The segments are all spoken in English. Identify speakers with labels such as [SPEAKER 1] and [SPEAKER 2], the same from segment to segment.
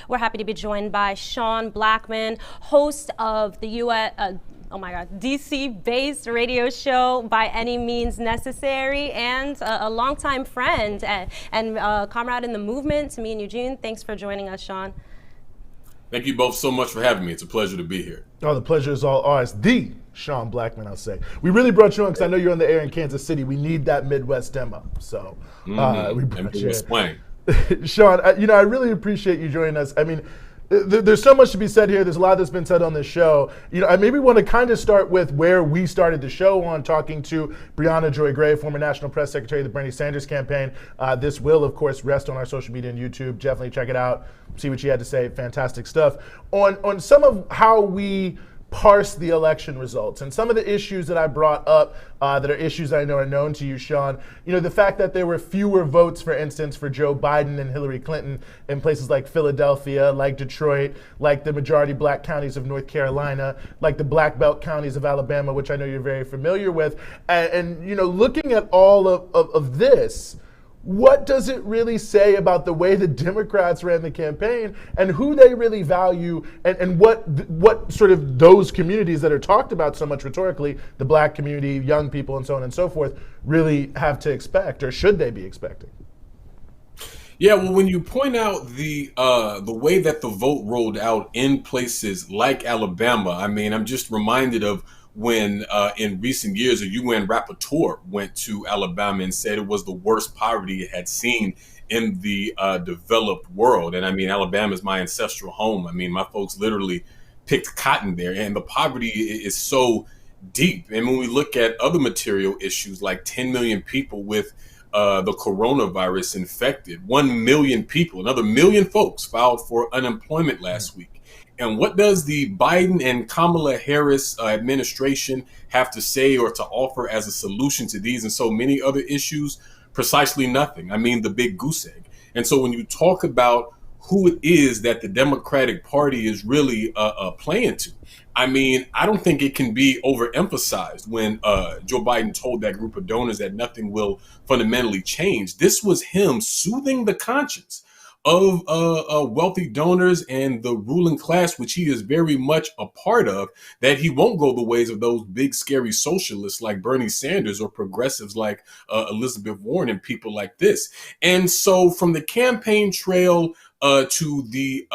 [SPEAKER 1] We're happy to be joined by Sean Blackmon, host of the DC-based radio show By Any Means Necessary, and a longtime friend and comrade in the movement to me and Eugene. Thanks for joining us, Sean.
[SPEAKER 2] Thank you both so much for having me. It's a pleasure to be here.
[SPEAKER 3] Oh, the pleasure is all ours. The Sean Blackmon, I'll say. We really brought you on because I know you're on the air in Kansas City. We need that Midwest demo. So we brought you in. Sean, I really appreciate you joining us. I mean, there's so much to be said here. There's a lot that's been said on this show. I maybe want to kind of start with where we started the show on, talking to Brianna Joy Gray, former National Press Secretary of the Bernie Sanders campaign. This will, of course, rest on our social media and YouTube. Definitely check it out. See what she had to say. Fantastic stuff. On some of how we parse the election results and some of the issues that I brought up that are issues I know are known to you, Sean. The fact that there were fewer votes, for instance, for Joe Biden and Hillary Clinton in places like Philadelphia, like Detroit, like the majority black counties of North Carolina, like the black belt counties of Alabama, which I know you're very familiar with. And looking at all of this, what does it really say about the way the Democrats ran the campaign and who they really value, and what sort of those communities that are talked about so much rhetorically, the black community, young people, and so on and so forth, really have to expect, or should they be expecting?
[SPEAKER 2] Yeah, well, when you point out the way that the vote rolled out in places like Alabama, I mean, I'm just reminded of when in recent years a UN rapporteur went to Alabama and said it was the worst poverty it had seen in the developed world. And I mean, Alabama is my ancestral home. I mean, my folks literally picked cotton there, and the poverty is so deep. And when we look at other material issues like 10 million people with the coronavirus infected, 1 million people, another million folks filed for unemployment last week. And what does the Biden and Kamala Harris administration have to say or to offer as a solution to these and so many other issues? Precisely nothing. I mean, the big goose egg. And so when you talk about who it is that the Democratic Party is really playing to, I mean, I don't think it can be overemphasized when Joe Biden told that group of donors that nothing will fundamentally change. This was him soothing the conscience of wealthy donors and the ruling class, which he is very much a part of, that he won't go the ways of those big, scary socialists like Bernie Sanders or progressives like Elizabeth Warren and people like this. And so from the campaign trail to the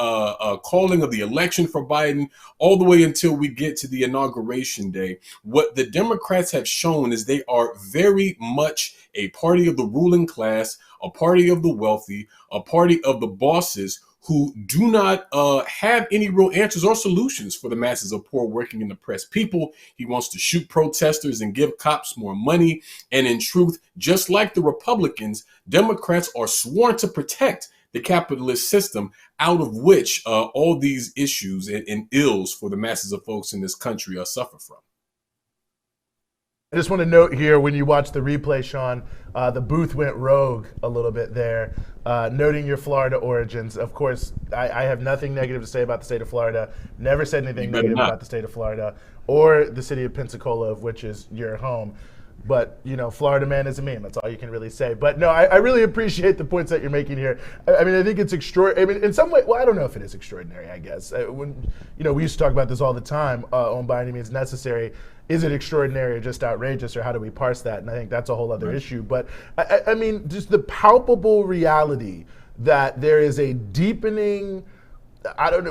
[SPEAKER 2] calling of the election for Biden, all the way until we get to the inauguration day, what the Democrats have shown is they are very much a party of the ruling class, a party of the wealthy, a party of the bosses who do not have any real answers or solutions for the masses of poor, working and oppressed people. He wants to shoot protesters and give cops more money. And in truth, just like the Republicans, Democrats are sworn to protect the capitalist system out of which all these issues and ills for the masses of folks in this country suffer from.
[SPEAKER 3] I just want to note here, when you watch the replay, Sean, the booth went rogue a little bit there, noting your Florida origins. Of course, I have nothing negative to say about the state of Florida. Never said anything negative about the state of Florida or the city of Pensacola, of which is your home. But, Florida man is a meme. That's all you can really say. But no, I really appreciate the points that you're making here. I mean, I think it's extraordinary. I mean, in some way, well, I don't know if it is extraordinary, I guess. When, we used to talk about this all the time on By Any Means Necessary. Is it extraordinary or just outrageous, or how do we parse that? And I think that's a whole other issue. But I mean, just the palpable reality that there is a deepening,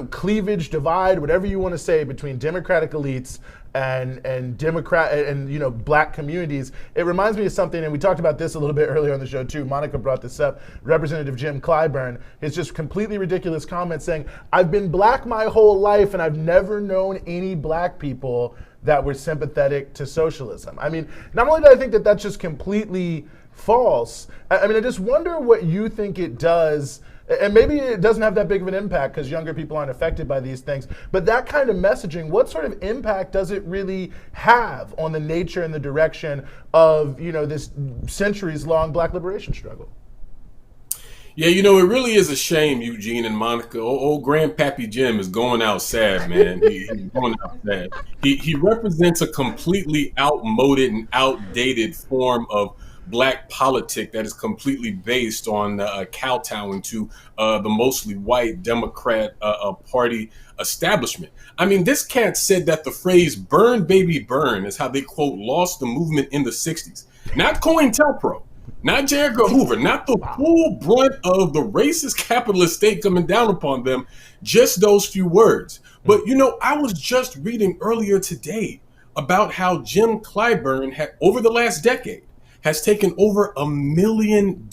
[SPEAKER 3] cleavage, divide, whatever you want to say, between Democratic elites and Democrat and black communities. It reminds me of something, and we talked about this a little bit earlier on the show too. Monica brought this up. Representative Jim Clyburn, his just completely ridiculous comment saying, "I've been black my whole life and I've never known any black people that were sympathetic to socialism." I mean, not only do I think that that's just completely false, I mean, I just wonder what you think it does. And maybe it doesn't have that big of an impact because younger people aren't affected by these things. But that kind of messaging, what sort of impact does it really have on the nature and the direction of, this centuries-long black liberation struggle?
[SPEAKER 2] Yeah, it really is a shame, Eugene and Monica. Old Grandpappy Jim is going out sad, man. He's going out sad. He represents a completely outmoded and outdated form of black politic that is completely based on kowtowing to the mostly white Democrat Party establishment. I mean, this cat said that the phrase "burn, baby, burn" is how they, quote, lost the movement in the 60s. Not COINTELPRO, not J. Edgar Hoover, not the full brunt of the racist capitalist state coming down upon them, just those few words. But, you know, I was just reading earlier today about how Jim Clyburn had, over the last decade, has taken over $1 million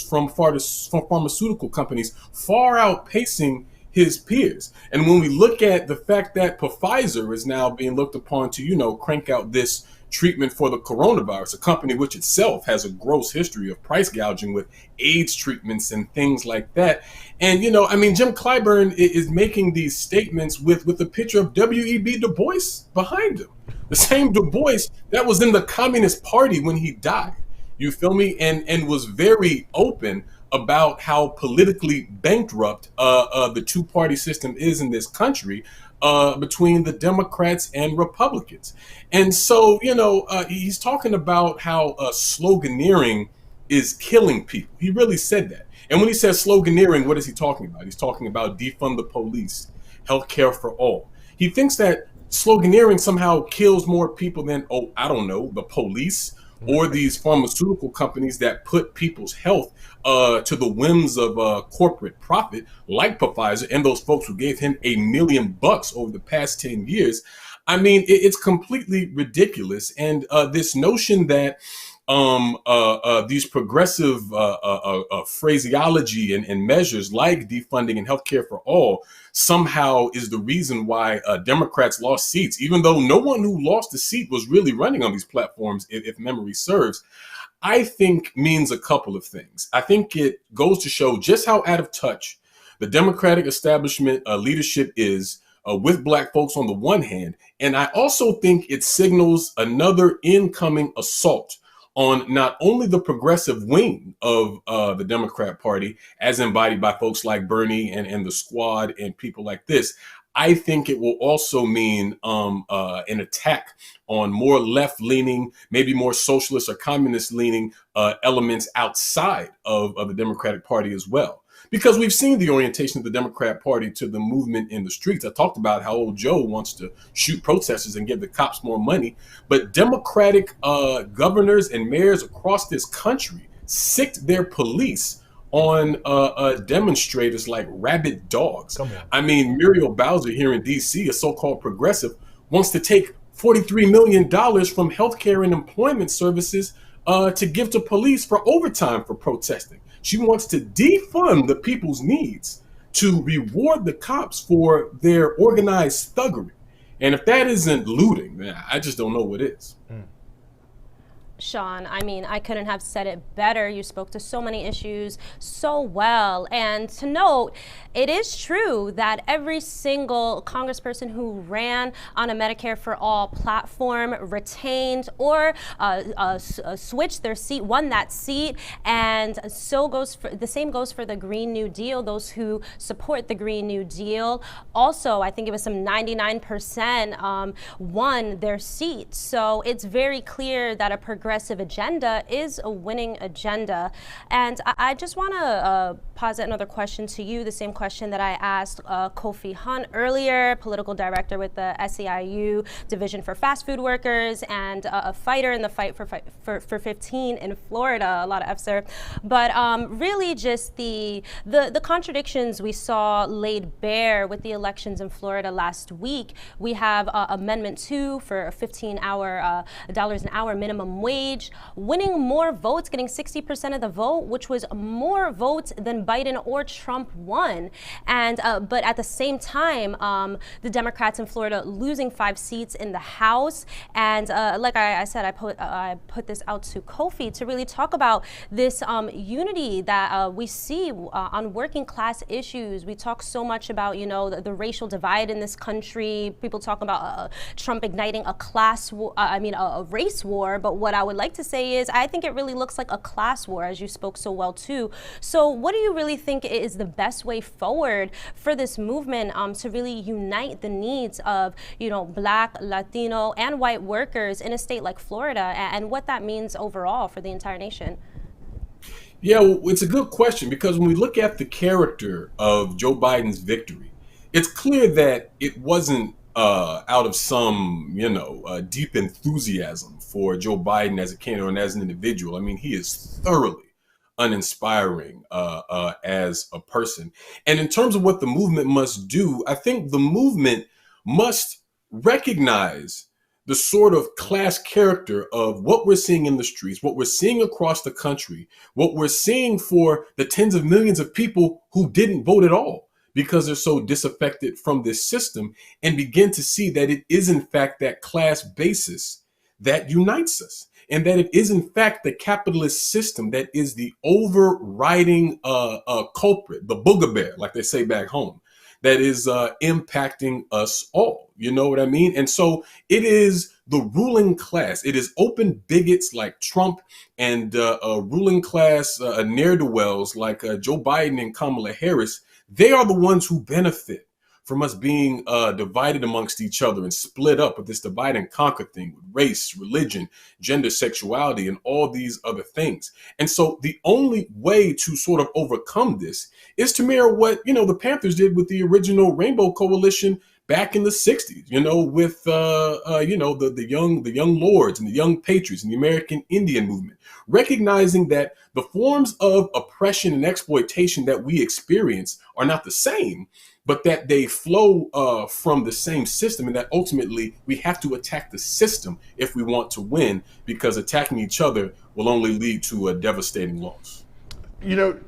[SPEAKER 2] from pharmaceutical companies, far outpacing his peers. And when we look at the fact that Pfizer is now being looked upon to, you know, crank out this treatment for the coronavirus, a company which itself has a gross history of price gouging with AIDS treatments and things like that. And, you know, I mean, Jim Clyburn is making these statements with a picture of W.E.B. Du Bois behind him. The same Du Bois that was in the Communist Party when he died. You feel me? And was very open about how politically bankrupt the two-party system is in this country, between the Democrats and Republicans. And so, you know, he's talking about how sloganeering is killing people. He really said that. And when he says sloganeering, what is he talking about? He's talking about defund the police, healthcare for all. He thinks that sloganeering somehow kills more people than, oh, I don't know, the police or these pharmaceutical companies that put people's health to the whims of corporate profit, like Pfizer and those folks who gave him $1 million over the past 10 years. I mean, it's completely ridiculous. And this notion that these progressive phraseology and measures like defunding and healthcare for all somehow is the reason why Democrats lost seats, even though no one who lost a seat was really running on these platforms, if memory serves, I think means a couple of things. I think it goes to show just how out of touch the Democratic establishment leadership is with Black folks on the one hand. And I also think it signals another incoming assault on not only the progressive wing of the Democrat Party, as embodied by folks like Bernie and the Squad and people like this. I think it will also mean an attack on more left-leaning, maybe more socialist or communist-leaning elements outside of the Democratic Party as well. Because we've seen the orientation of the Democrat Party to the movement in the streets. I talked about how old Joe wants to shoot protesters and give the cops more money. But Democratic governors and mayors across this country sicked their police on demonstrators like rabid dogs. I mean, Muriel Bowser here in D.C., a so-called progressive, wants to take $43 million from healthcare and employment services to give to police for overtime for protesting. She wants to defund the people's needs to reward the cops for their organized thuggery. And if that isn't looting, man, I just don't know what is.
[SPEAKER 1] Sean, I mean, I couldn't have said it better. You spoke to so many issues so well. And to note, it is true that every single congressperson who ran on a Medicare for All platform retained or switched their seat, won that seat. And so goes for, the same goes for the Green New Deal, those who support the Green New Deal. Also, I think it was some 99% won their seat. So it's very clear that a progressive agenda is a winning agenda. And I just want to posit another question to you, the same question that I asked Kofi Hunt earlier, political director with the SEIU Division for Fast Food Workers and a fighter in the fight for 15 in Florida, a lot of F's there. But really just the contradictions we saw laid bare with the elections in Florida last week. We have Amendment 2 for a $15 an hour minimum wage, winning more votes, getting 60% of the vote, which was more votes than Biden or Trump won. And but at the same time, the Democrats in Florida losing 5 seats in the House. And like I said, I put this out to Kofi to really talk about this unity that we see on working class issues. We talk so much about, you know, the racial divide in this country. People talk about Trump igniting a class war, a race war. But what I I would like to say is I think it really looks like a class war, as you spoke so well too. So what do you really think is the best way forward for this movement to really unite the needs of, Black, Latino, and white workers in a state like Florida, and what that means overall for the entire nation?
[SPEAKER 2] Yeah, well, it's a good question because when we look at the character of Joe Biden's victory, it's clear that it wasn't out of some, deep enthusiasm for Joe Biden as a candidate and as an individual. I mean, he is thoroughly uninspiring as a person. And in terms of what the movement must do, I think the movement must recognize the sort of class character of what we're seeing in the streets, what we're seeing across the country, what we're seeing for the tens of millions of people who didn't vote at all because they're so disaffected from this system, and begin to see that it is in fact that class basis that unites us. And that it is in fact the capitalist system that is the overriding culprit, the booger bear, like they say back home, that is impacting us all. You know what I mean? And so it is the ruling class. It is open bigots like Trump and ruling class ne'er-do-wells like Joe Biden and Kamala Harris. They are the ones who benefit from us being divided amongst each other and split up with this divide and conquer thing with race, religion, gender, sexuality, and all these other things. And so the only way to sort of overcome this is to mirror what, the Panthers did with the original Rainbow Coalition back in the 60s, with, the young lords and the young patriots and the American Indian movement, recognizing that the forms of oppression and exploitation that we experience are not the same, but that they flow from the same system, and that ultimately we have to attack the system if we want to win, because attacking each other will only lead to a devastating loss.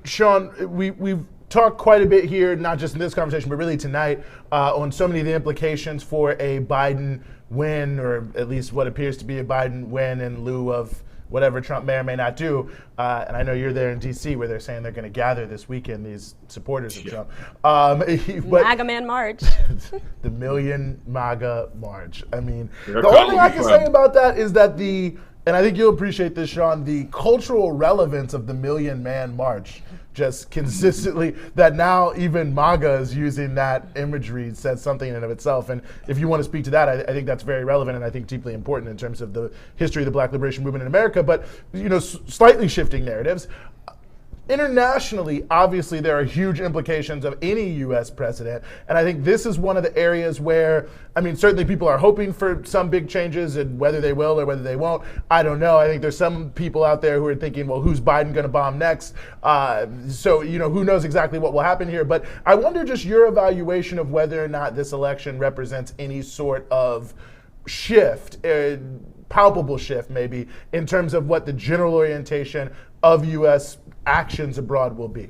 [SPEAKER 3] Sean, we've talked quite a bit here, not just in this conversation, but really tonight, on so many of the implications for a Biden win, or at least what appears to be a Biden win in lieu of whatever Trump may or may not do. And I know you're there in D.C. where they're saying they're going to gather this weekend, these supporters of Trump.
[SPEAKER 1] MAGA Man March.
[SPEAKER 3] The Million MAGA March. I mean, the only thing I can say about that is that and I think you'll appreciate this, Sean, the cultural relevance of the Million Man March just consistently, that now even MAGA is using that imagery, says something in and of itself. And if you want to speak to that, I think that's very relevant and I think deeply important in terms of the history of the Black liberation movement in America. But, slightly shifting narratives. Internationally, obviously, there are huge implications of any U.S. president. And I think this is one of the areas where, certainly people are hoping for some big changes, and whether they will or whether they won't, I don't know. I think there's some people out there who are thinking, well, who's Biden going to bomb next? So, who knows exactly what will happen here. But I wonder just your evaluation of whether or not this election represents any sort of shift, palpable shift maybe, in terms of what the general orientation of U.S. actions abroad will be.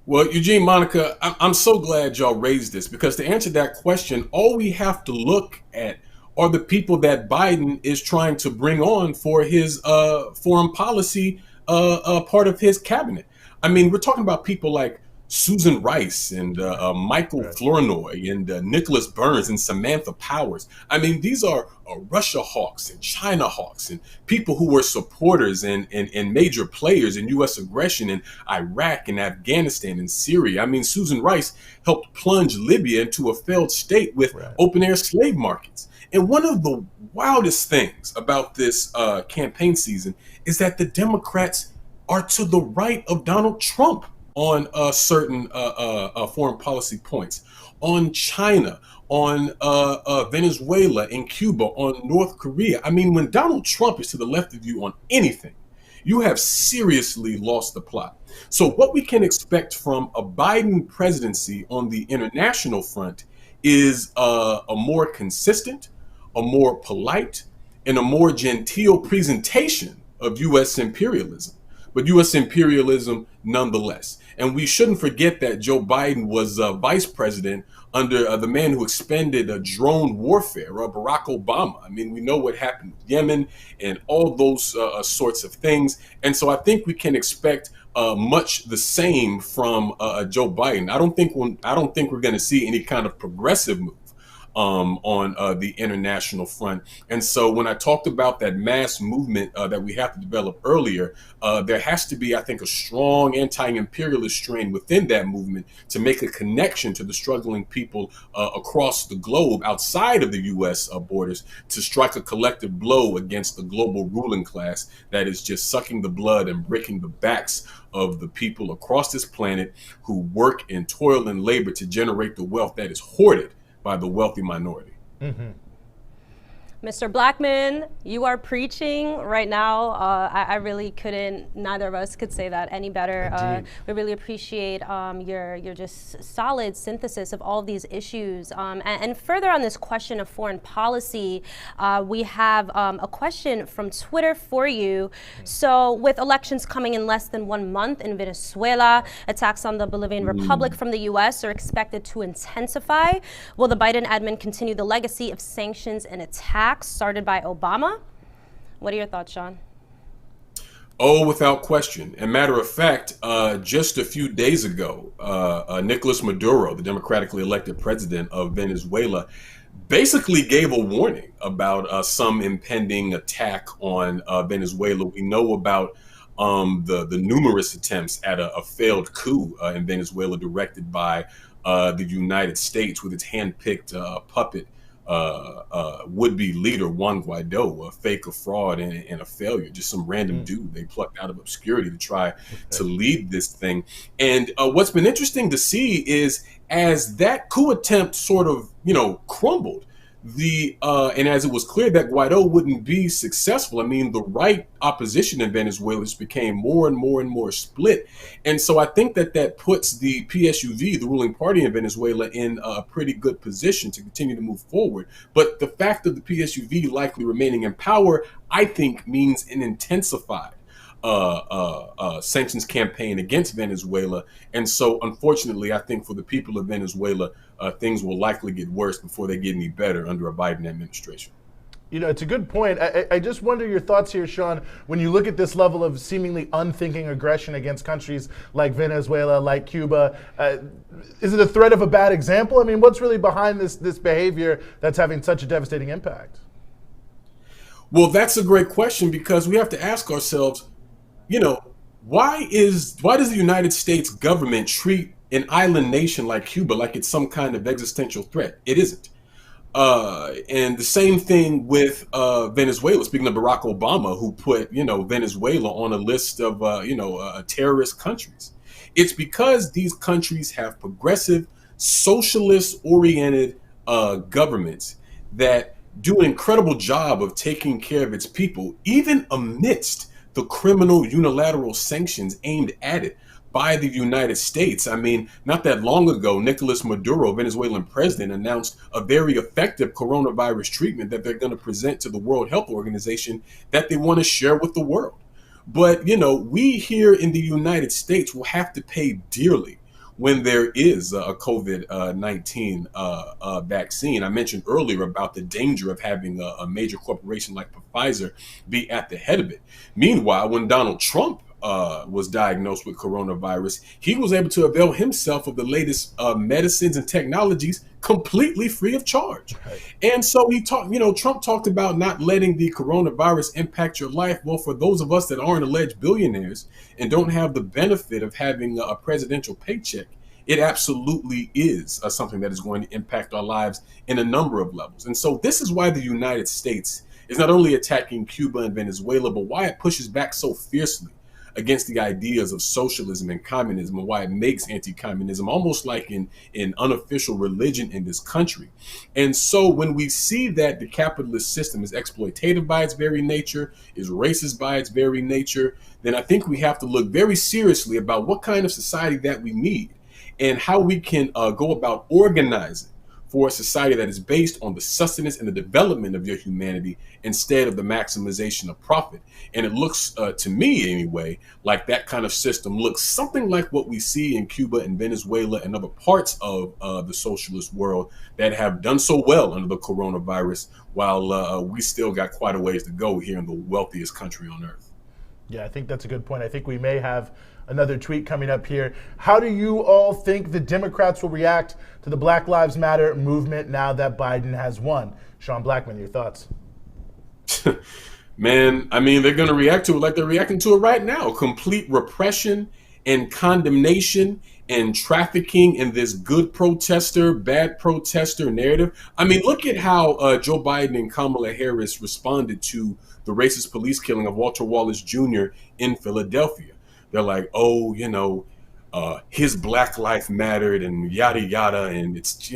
[SPEAKER 2] Well, Eugene, Monica, I'm so glad y'all raised this, because to answer that question, all we have to look at are the people that Biden is trying to bring on for his foreign policy part of his cabinet. We're talking about people like Susan Rice and Michael Flournoy and Nicholas Burns and Samantha Powers. These are Russia hawks and China hawks and people who were supporters and major players in U.S. aggression in Iraq and Afghanistan and Syria. Susan Rice helped plunge Libya into a failed state with open-air slave markets. And one of the wildest things about this campaign season is that the Democrats are to the right of Donald Trump on certain foreign policy points, on China, on Venezuela and Cuba, on North Korea. When Donald Trump is to the left of you on anything, you have seriously lost the plot. So what we can expect from a Biden presidency on the international front is a more consistent, a more polite, and a more genteel presentation of U.S. imperialism, but U.S. imperialism nonetheless. And we shouldn't forget that Joe Biden was vice president under the man who expended drone warfare, Barack Obama. We know what happened with Yemen and all those sorts of things. And so I think we can expect much the same from Joe Biden. I don't think we're going to see any kind of progressive move on the international front. And so when I talked about that mass movement that we have to develop earlier, there has to be, I think, a strong anti-imperialist strain within that movement to make a connection to the struggling people across the globe outside of the U.S. Borders, to strike a collective blow against the global ruling class that is just sucking the blood and breaking the backs of the people across this planet who work and toil and labor to generate the wealth that is hoarded by the wealthy minority.
[SPEAKER 3] Mm-hmm.
[SPEAKER 1] Mr. Blackmon, you are preaching right now. I really couldn't, neither of us could say that any better. We really appreciate your just solid synthesis of all of these issues. And further on this question of foreign policy, we have a question from Twitter for you. So with elections coming in less than 1 month in Venezuela, attacks on the Bolivian Republic from the US are expected to intensify. Will the Biden admin continue the legacy of sanctions and attacks started by Obama? What are your thoughts, Sean?
[SPEAKER 2] Oh, without question. And matter of fact, just a few days ago, Nicolas Maduro, the democratically elected president of Venezuela, basically gave a warning about some impending attack on Venezuela. We know about the numerous attempts at a failed coup in Venezuela directed by the United States with its handpicked puppet would-be leader Juan Guaido, a fake, a fraud, and a failure, just some random dude they plucked out of obscurity to try to lead this thing. And what's been interesting to see is as that coup attempt sort of, crumbled, and as it was clear that Guaido wouldn't be successful, I mean, the right opposition in Venezuela just became more and more split. And so I think that puts the PSUV, the ruling party in Venezuela, in a pretty good position to continue to move forward. But the fact of the PSUV likely remaining in power, I think, means an intensified sanctions campaign against Venezuela. And so, unfortunately, I think for the people of Venezuela, things will likely get worse before they get any better under a Biden administration.
[SPEAKER 3] It's a good point. I just wonder your thoughts here, Sean, when you look at this level of seemingly unthinking aggression against countries like Venezuela, like Cuba. Is it a threat of a bad example? I mean, what's really behind this behavior that's having such a devastating impact?
[SPEAKER 2] Well, that's a great question, because we have to ask ourselves, why does the United States government treat an island nation like Cuba like it's some kind of existential threat? It isn't. And the same thing with Venezuela. Speaking of Barack Obama, who put Venezuela on a list of terrorist countries. It's because these countries have progressive, socialist-oriented governments that do an incredible job of taking care of its people, even amidst the criminal unilateral sanctions aimed at it by the United States. I mean, not that long ago, Nicolas Maduro, Venezuelan president, announced a very effective coronavirus treatment that they're going to present to the World Health Organization that they want to share with the world. But, we here in the United States will have to pay dearly when there is a COVID-19 vaccine. I mentioned earlier about the danger of having a major corporation like Pfizer be at the head of it. Meanwhile, when Donald Trump was diagnosed with coronavirus, he was able to avail himself of the latest medicines and technologies completely free of charge. Right. And so Trump talked about not letting the coronavirus impact your life. Well, for those of us that aren't alleged billionaires and don't have the benefit of having a presidential paycheck, it absolutely is something that is going to impact our lives in a number of levels. And so this is why the United States is not only attacking Cuba and Venezuela, but why it pushes back so fiercely against the ideas of socialism and communism, and why it makes anti-communism almost like an unofficial religion in this country. And so when we see that the capitalist system is exploitative by its very nature, is racist by its very nature, then I think we have to look very seriously about what kind of society that we need and how we can go about organizing for a society that is based on the sustenance and the development of your humanity instead of the maximization of profit. And it looks, to me anyway, like that kind of system looks something like what we see in Cuba and Venezuela and other parts of the socialist world that have done so well under the coronavirus, while we still got quite a ways to go here in the wealthiest country on earth.
[SPEAKER 3] Yeah, I think that's a good point. I think we may have another tweet coming up here. How do you all think the Democrats will react to the Black Lives Matter movement now that Biden has won? Sean Blackmon, your thoughts?
[SPEAKER 2] Man, I mean, they're going to react to it like they're reacting to it right now. Complete repression and condemnation and trafficking in this good protester, bad protester narrative. I mean, look at how Joe Biden and Kamala Harris responded to the racist police killing of Walter Wallace Jr. in Philadelphia. They're like, oh, his Black life mattered and yada, yada. And it's,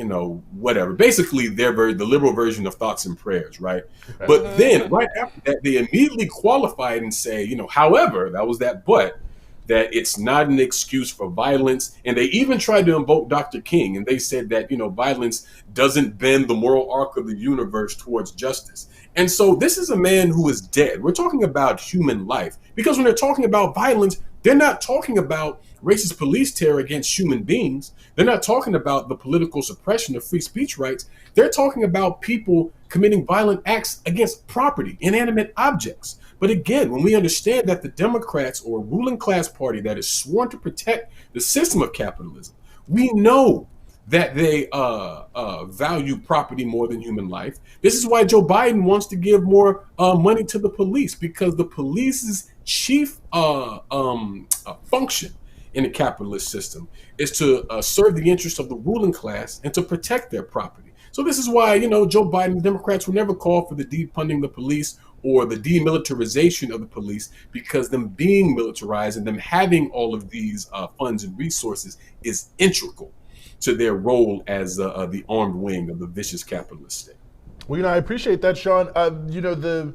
[SPEAKER 2] whatever. Basically, the liberal version of thoughts and prayers, right? But then right after that, they immediately qualified and say, however, that was that but, that it's not an excuse for violence. And they even tried to invoke Dr. King. And they said that, violence doesn't bend the moral arc of the universe towards justice. And so this is a man who is dead. We're talking about human life. Because when they're talking about violence, they're not talking about racist police terror against human beings. They're not talking about the political suppression of free speech rights. They're talking about people committing violent acts against property, inanimate objects. But again, when we understand that the Democrats, or a ruling class party that is sworn to protect the system of capitalism, we know that they value property more than human life. This is why Joe Biden wants to give more money to the police, because the police's chief function in the capitalist system is to serve the interests of the ruling class and to protect their property. So this is why, Joe Biden and the Democrats will never call for the defunding the police or the demilitarization of the police, because them being militarized and them having all of these funds and resources is integral to their role as the armed wing of the vicious capitalist state.
[SPEAKER 3] Well, I appreciate that, Sean. The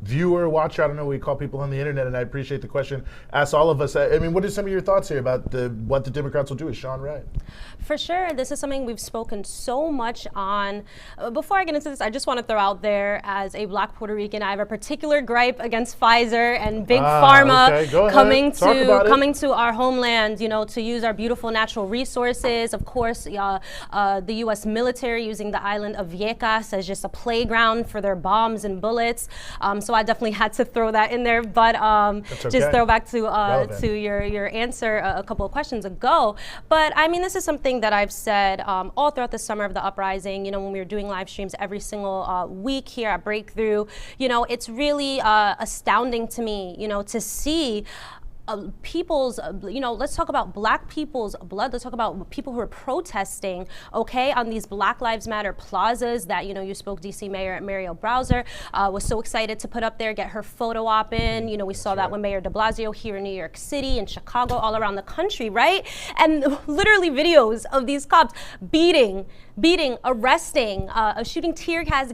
[SPEAKER 3] viewer, watcher, I don't know what we call people on the internet, and I appreciate the question. Ask all of us. I mean, what are some of your thoughts here about what the Democrats will do with Sean Wright?
[SPEAKER 1] For sure, this is something we've spoken so much on. Before I get into this, I just want to throw out there, as a Black Puerto Rican, I have a particular gripe against Pfizer and Big Pharma coming to our homeland, to use our beautiful natural resources. Of course, the U.S. military using the island of Vieques as just a playground for their bombs and bullets. So I definitely had to throw that in there. But just throw back to your answer a couple of questions ago. But I mean, this is something that I've said all throughout the summer of the uprising, when we were doing live streams every single week here at Breakthrough. It's really astounding to me, to see people's, let's talk about Black people's blood. Let's talk about people who are protesting, on these Black Lives Matter plazas that, you spoke, DC Mayor Muriel Bowser was so excited to put up there, get her photo op in. We saw that with Mayor de Blasio here in New York City and Chicago, all around the country, right? And literally videos of these cops beating, arresting, shooting tear gas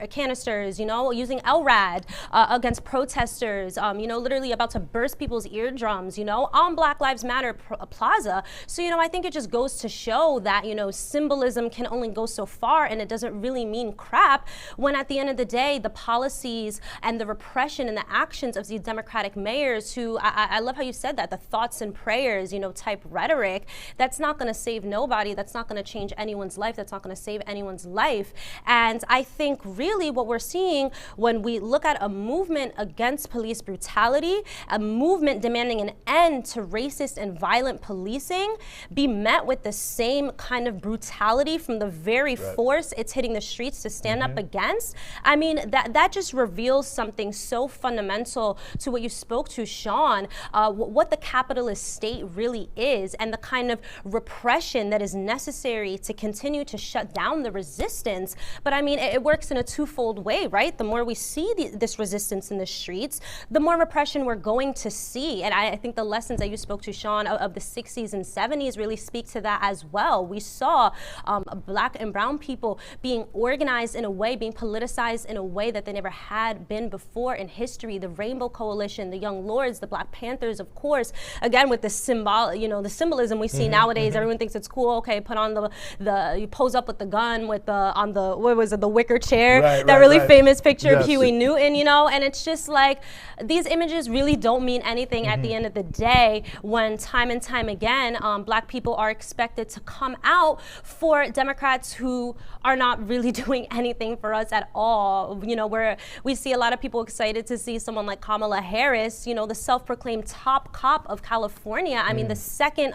[SPEAKER 1] canisters, using LRAD against protesters, literally about to burst people's eardrums, on Black Lives Matter plaza. So, I think it just goes to show that, symbolism can only go so far, and it doesn't really mean crap when at the end of the day, the policies and the repression and the actions of these Democratic mayors who, I love how you said that, the thoughts and prayers, type rhetoric, that's not going to save nobody. That's not going to change anyone's life. That's not going to save anyone's life. And I think really what we're seeing when we look at a movement against police brutality, a movement demanding an end to racist and violent policing, be met with the same kind of brutality from the very force it's hitting the streets to stand up against. I mean, that just reveals something so fundamental to what you spoke to, Sean, what the capitalist state really is, and the kind of repression that is necessary to continue to shut down the resistance. But I mean, it works in a twofold way, right? The more we see this resistance in the streets, the more repression we're going to see. And I think the lessons that you spoke to, Sean, of the 60s and 70s really speak to that as well. We saw Black and brown people being organized in a way, being politicized in a way that they never had been before in history. The Rainbow Coalition, the Young Lords, the Black Panthers, of course, again with the the symbolism we see nowadays. Everyone thinks it's cool. Okay, put on the pose up with the gun with the wicker chair,
[SPEAKER 3] Right,
[SPEAKER 1] that
[SPEAKER 3] right,
[SPEAKER 1] really
[SPEAKER 3] right.
[SPEAKER 1] famous picture
[SPEAKER 3] Yes.
[SPEAKER 1] of Huey Newton, you know, and it's just like these images really don't mean anything at the end of the day when time and time again Black people are expected to come out for Democrats who are not really doing anything for us at all. You know, we see a lot of people excited to see someone like Kamala Harris, you know, the self-proclaimed top cop of California. I mean, the second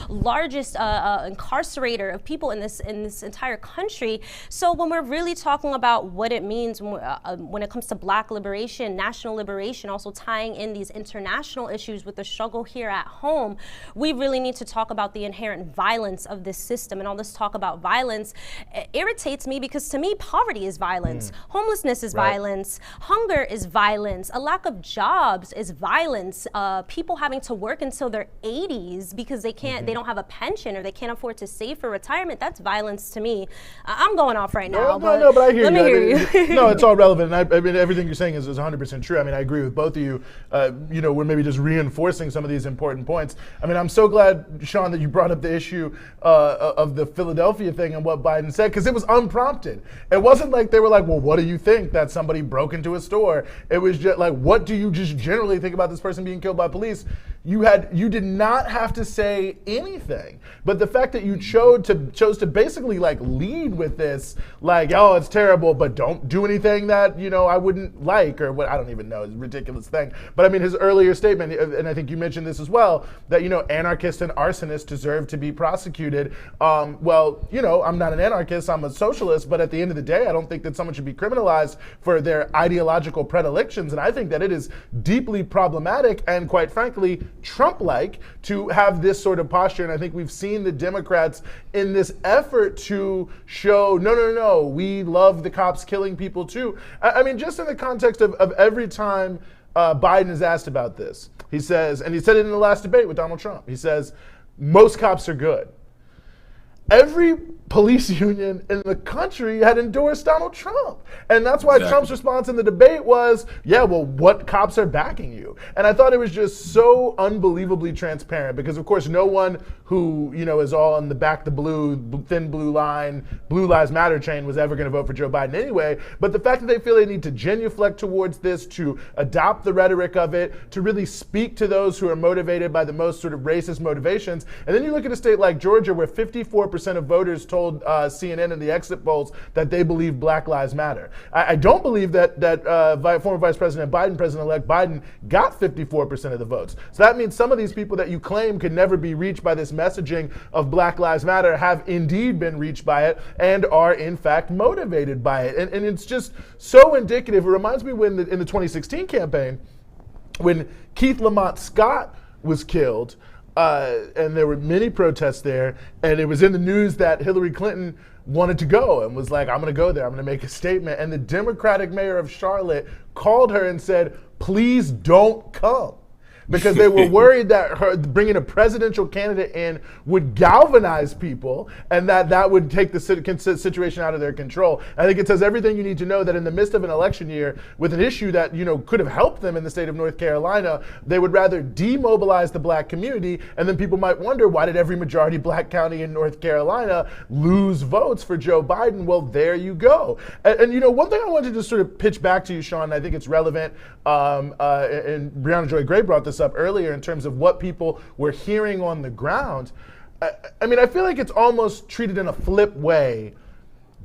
[SPEAKER 1] largest incarcerator of people in this entire country. So when we're really talking about what it means when it comes to Black liberation, national liberation, also tying in these international issues with the struggle here at home, we really need to talk about the inherent violence of this system. And all this talk about violence irritates me because to me, poverty is violence, homelessness is violence, hunger is violence, a lack of jobs is violence, people having to work until their 80s because they can't, they don't have a pension or they can't afford to save for retirement. That's violence to me. I'm going off right now.
[SPEAKER 3] No, but I hear
[SPEAKER 1] let
[SPEAKER 3] you.
[SPEAKER 1] me hear you.
[SPEAKER 3] No, it's all relevant. And I mean, everything you're saying is 100% true. I mean, I agree with both of you. You know, we're maybe just reinforcing some of these important points. I mean, I'm so glad, Sean, that you brought up the issue of the Philadelphia thing and what Biden said, because it was unprompted. It wasn't like they were like, well, what do you think that somebody broke into a store? It was just like, what do you just generally think about this person being killed by police? You did not have to say anything, but the fact that you chose to basically like lead with this, like, oh, it's terrible, but don't do anything that, you know, I wouldn't like, or what, I don't even know, it's a ridiculous thing. But I mean, his earlier statement, and I think you mentioned this as well, that, you know, anarchists and arsonists deserve to be prosecuted. Well, you know, I'm not an anarchist, I'm a socialist, but at the end of the day, I don't think that someone should be criminalized for their ideological predilections, and I think that it is deeply problematic and, quite frankly, Trump-like to have this sort of posture. And I think we've seen the Democrats in this effort to show, no, we love the cops killing people too. I mean, just in the context of every time Biden is asked about this, he says, and he said it in the last debate with Donald Trump, he says, most cops are good. Every police union in the country had endorsed Donald Trump. And that's why Trump's response in the debate was, yeah, well, what cops are backing you? And I thought it was just so unbelievably transparent because, of course, no one who, you know, is all on the back the blue, thin blue line, Blue Lives Matter chain was ever going to vote for Joe Biden anyway. But the fact that they feel they need to genuflect towards this, to adopt the rhetoric of it, to really speak to those who are motivated by the most sort of racist motivations. And then you look at a state like Georgia where 54% of voters told CNN in the exit polls that they believe Black Lives Matter. I don't believe that former Vice President Biden, President-elect Biden, got 54% of the votes. So that means some of these people that you claim could never be reached by this messaging of Black Lives Matter have indeed been reached by it and are in fact motivated by it. And it's just so indicative. It reminds me when in the 2016 campaign, when Keith Lamont Scott was killed, and there were many protests there, and it was in the news that Hillary Clinton wanted to go and was like, I'm going to go there, I'm going to make a statement. And the Democratic mayor of Charlotte called her and said, please don't come. Because they were worried that her bringing a presidential candidate in would galvanize people and that would take the situation out of their control. I think it says everything you need to know that in the midst of an election year with an issue that, you know, could have helped them in the state of North Carolina, they would rather demobilize the Black community, and then people might wonder, why did every majority Black county in North Carolina lose votes for Joe Biden? Well, there you go. And you know, one thing I wanted to just sort of pitch back to you, Sean, and I think it's relevant, and Brianna Joy Gray brought this up earlier in terms of what people were hearing on the ground. I mean, I feel like it's almost treated in a flip way,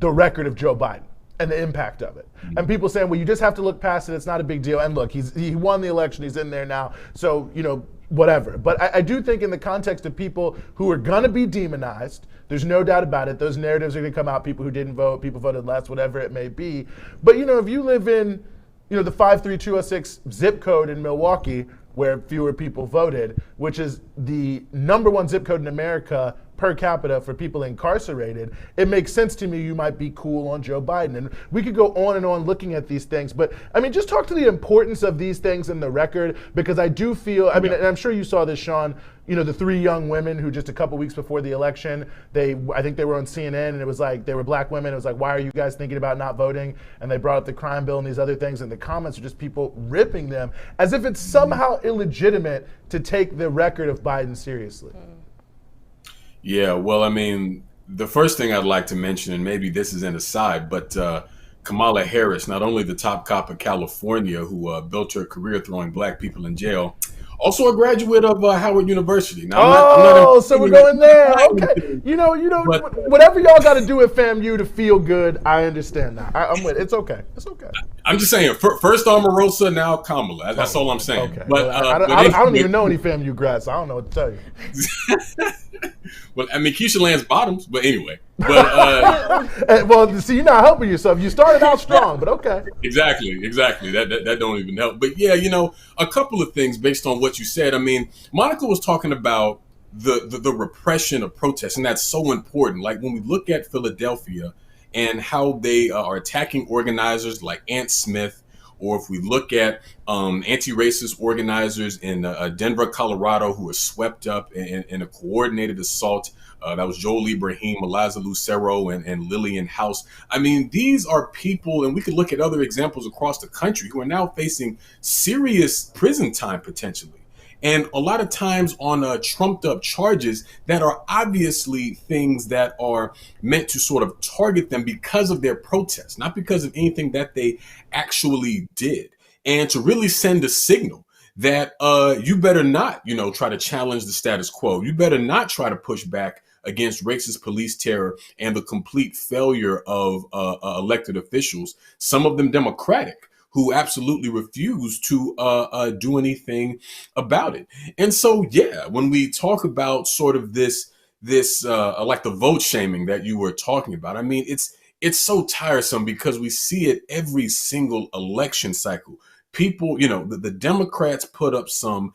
[SPEAKER 3] the record of Joe Biden and the impact of it. And people saying, well, you just have to look past it, it's not a big deal. And look, he won the election, he's in there now, so, you know, whatever. But I do think in the context of people who are gonna be demonized, there's no doubt about it, those narratives are gonna come out, people who didn't vote, people voted less, whatever it may be. But, you know, if you live in, you know, the 53206 zip code in Milwaukee, where fewer people voted, which is the #1 zip code in America per capita for people incarcerated, it makes sense to me you might be cool on Joe Biden. And we could go on and on looking at these things, but I mean, just talk to the importance of these things in the record, because I do feel, I mean, and I'm sure you saw this, Sean, you know, the 3 young women who just a couple weeks before the election, I think they were on CNN, and it was like, they were Black women, it was like, why are you guys thinking about not voting? And they brought up the crime bill and these other things, and the comments are just people ripping them as if it's somehow illegitimate to take the record of Biden seriously.
[SPEAKER 2] Yeah, well, I mean, The first thing I'd like to mention, and maybe this is an aside, but Kamala Harris, not only the top cop of California who built her career throwing black people in jail, also a graduate of Howard University. Now, I'm not
[SPEAKER 3] So we're going there. Okay.
[SPEAKER 2] anything, but
[SPEAKER 3] Whatever y'all got to do at FAMU to feel good, I understand that. I'm with it. It's okay. It's okay.
[SPEAKER 2] I'm just saying, first Omarosa, now Kamala. That's all I'm saying.
[SPEAKER 3] Okay.
[SPEAKER 2] But,
[SPEAKER 3] Well, I don't even know any FAMU grads, so I don't know what to tell you.
[SPEAKER 2] well, I mean, Keisha lands bottoms, but anyway. But
[SPEAKER 3] well, see, you're not helping yourself. You started out strong, but okay.
[SPEAKER 2] exactly. That don't even help. But yeah, a couple of things based on what you said. I mean, Monica was talking about the repression of protests, and that's so important. Like when we look at Philadelphia and how they are attacking organizers like Ant Smith, or if we look at anti-racist organizers in Denver, Colorado, who were swept up in a coordinated assault. That was Joel Ibrahim, Eliza Lucero, and Lillian House. I mean, these are people, and we could look at other examples across the country who are now facing serious prison time potentially. And a lot of times on trumped up charges that are obviously things that are meant to sort of target them because of their protests, not because of anything that they actually did. And to really send a signal that you better not, try to challenge the status quo. You better not try to push back against racist police terror and the complete failure of elected officials, some of them Democratic, who absolutely refuse to do anything about it. And so, yeah, when we talk about sort of this like the vote shaming that you were talking about, I mean, it's so tiresome because we see it every single election cycle. People, the Democrats put up some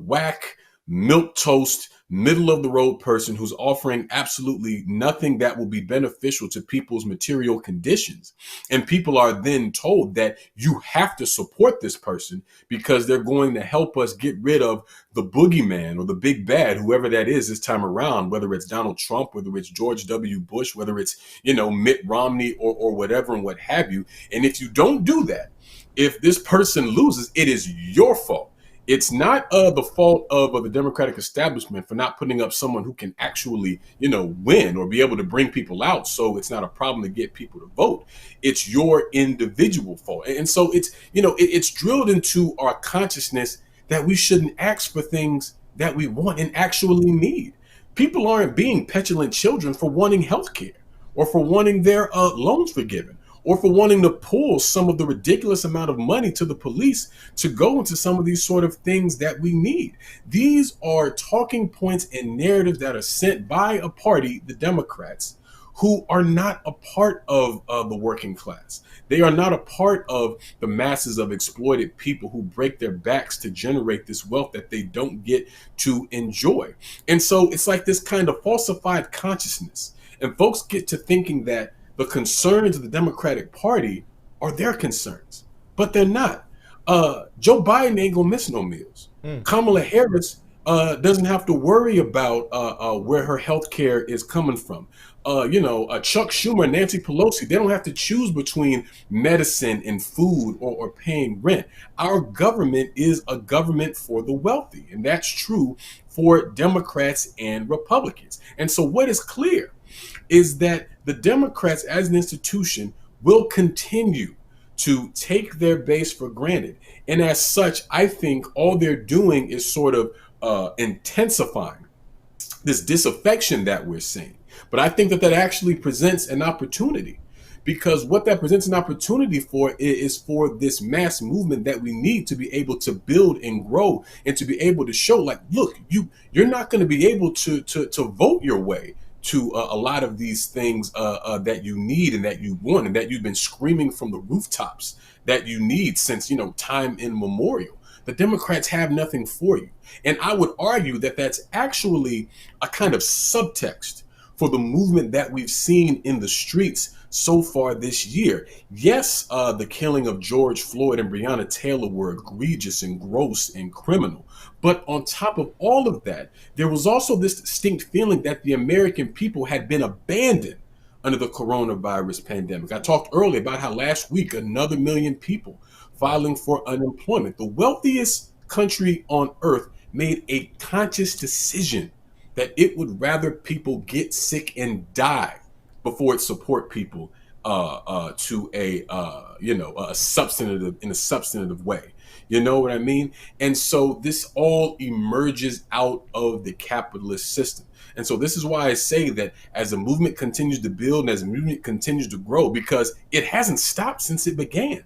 [SPEAKER 2] whack, milquetoast, middle of the road person who's offering absolutely nothing that will be beneficial to people's material conditions. And people are then told that you have to support this person because they're going to help us get rid of the boogeyman or the big bad, whoever that is this time around, whether it's Donald Trump, whether it's George W. Bush, whether it's, Mitt Romney or whatever and what have you. And if you don't do that, if this person loses, it is your fault. It's not the fault of the Democratic establishment for not putting up someone who can actually, win or be able to bring people out. So it's not a problem to get people to vote. It's your individual fault. And so it's drilled into our consciousness that we shouldn't ask for things that we want and actually need. People aren't being petulant children for wanting health care or for wanting their loans forgiven, or for wanting to pull some of the ridiculous amount of money to the police to go into some of these sort of things that we need. These are talking points and narratives that are sent by a party, the Democrats, who are not a part of the working class. They are not a part of the masses of exploited people who break their backs to generate this wealth that they don't get to enjoy. And so it's like this kind of falsified consciousness. And folks get to thinking that the concerns of the Democratic Party are their concerns, but they're not. Joe Biden ain't gonna miss no meals. Kamala Harris doesn't have to worry about where her health care is coming from. Chuck Schumer, Nancy Pelosi, they don't have to choose between medicine and food or paying rent. Our government is a government for the wealthy, and that's true for Democrats and Republicans. And so what is clear is that the Democrats as an institution will continue to take their base for granted. And as such, I think all they're doing is sort of intensifying this disaffection that we're seeing. But I think that actually presents an opportunity, because what that presents an opportunity for is for this mass movement that we need to be able to build and grow and to be able to show, like, look, you're not going to be able to vote your way to a lot of these things that you need and that you want and that you've been screaming from the rooftops that you need since, time immemorial. The Democrats have nothing for you. And I would argue that that's actually a kind of subtext for the movement that we've seen in the streets so far this year. Yes, the killing of George Floyd and Breonna Taylor were egregious and gross and criminal. But on top of all of that, there was also this distinct feeling that the American people had been abandoned under the coronavirus pandemic. I talked earlier about how last week, another million people filing for unemployment. The wealthiest country on earth made a conscious decision that it would rather people get sick and die before it support people to a substantive way. You know what I mean? And so this all emerges out of the capitalist system. And so this is why I say that as the movement continues to build and as the movement continues to grow, because it hasn't stopped since it began.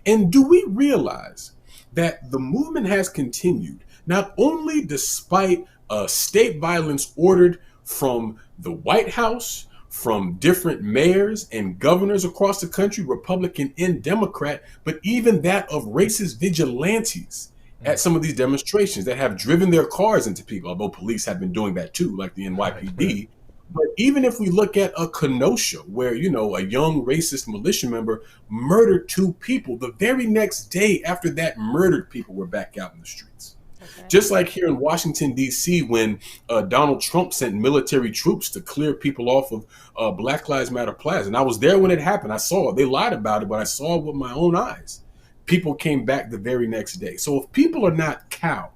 [SPEAKER 2] And do we realize that the movement has continued not only despite state violence ordered from the White House, from different mayors and governors across the country, Republican and Democrat, but even that of racist vigilantes at some of these demonstrations that have driven their cars into people, although police have been doing that too, like the NYPD. But even if we look at a Kenosha, where, you know, a young racist militia member murdered 2 people, the very next day after that murdered people were back out in the streets. Okay. Just like here in Washington, D.C., when Donald Trump sent military troops to clear people off of Black Lives Matter Plaza. And I was there when it happened. I saw it. They lied about it, but I saw it with my own eyes. People came back the very next day. So if people are not cowed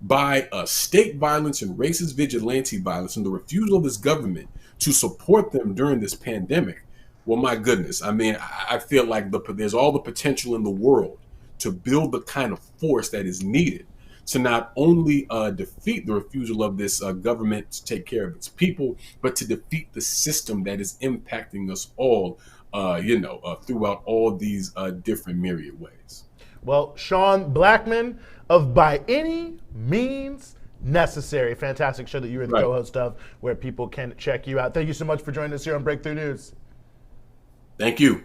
[SPEAKER 2] by state violence and racist vigilante violence and the refusal of this government to support them during this pandemic, well, my goodness, I mean, I feel like there's all the potential in the world to build the kind of force that is needed to not only defeat the refusal of this government to take care of its people, but to defeat the system that is impacting us all, throughout all these different myriad ways.
[SPEAKER 3] Well, Sean Blackmon of By Any Means Necessary. Fantastic show that you were the co-host of, where people can check you out. Thank you so much for joining us here on Breakthrough News.
[SPEAKER 2] Thank you.